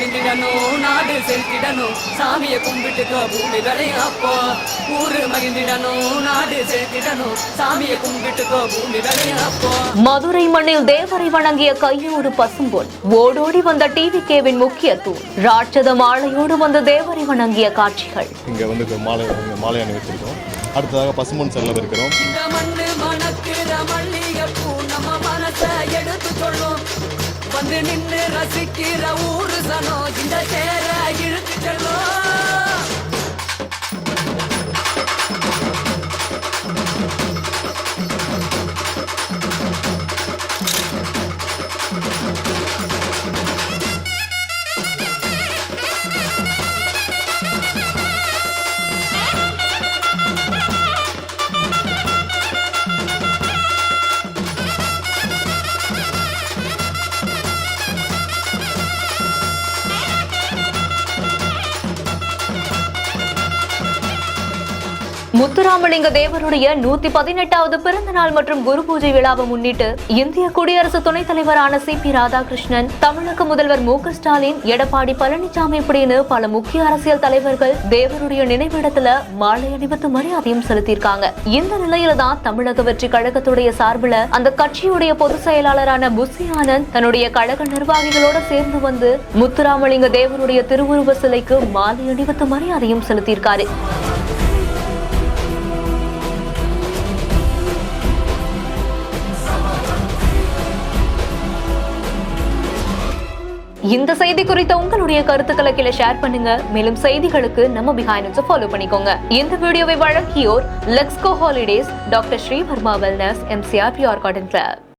மகிழ்ந்திடணும், நாடு செலுத்திடணும், சாமியை கும்பிட்டுக்கோ பூமி விளையும் அப்போ. ஊரு மகிழ்ந்திடணும், நாடு செலுத்திடணும், சாமியை கும்பிட்டுக்கோ பூமி விளையும் அப்போ. மதுரை மண்ணில் தேவரை வணங்கிய கையோடு பசும்பொன், ஓடோடி வந்த டிவிகேவின் முக்கியத்துவம், ராட்சத மாலையோடு வந்த தேவரை வணங்கிய காட்சிகள். இங்க வந்து மாலை அணிவித்திருக்கோம். அடுத்ததாக பசும்பொன் செல்ல இருக்கிறோம். இந்த மண்ணு மணக்கிற மல்லிகைப்பூ நம்ம மனசை எடுத்து சொல்லும், வந்து நின்று ரசிக்கிற ஊரு சனம் இந்த சேர இழுத்து செல்லும். முத்துராமலிங்க தேவருடைய 118வது பிறந்த நாள் மற்றும் குரு பூஜை விழாவை முன்னிட்டு இந்திய குடியரசு துணைத் தலைவரான CP ராதாகிருஷ்ணன், தமிழக முதல்வர் MK ஸ்டாலின், எடப்பாடி பழனிசாமி இப்படின்னு பல முக்கிய அரசியல் தலைவர்கள் தேவருடைய நினைவிடத்துல மாலை அணிவித்து மரியாதையும் செலுத்தியிருக்காங்க. இந்த நிலையில தான் தமிழக வெற்றி கழகத்துடைய சார்பில் அந்த கட்சியுடைய பொதுச் செயலாளரான புசி ஆனந்த் தன்னுடைய கழக நிர்வாகிகளோட சேர்ந்து வந்து முத்துராமலிங்க தேவருடைய திருவுருவ சிலைக்கு மாலை அணிவித்து மரியாதையும் செலுத்தியிருக்காரு. இந்த செய்தி குறித்த உங்களுடைய கருத்துக்களை கீழே ஷேர் பண்ணுங்க. மேலும் செய்திகளுக்கு நம்ம பிஹைண்ட் ஃபாலோ பண்ணிக்கோங்க. இந்த வீடியோவை வழங்கியோர் Lexco Holidays, doctor Srivarma Wellness, MCR Pure Cotton Club.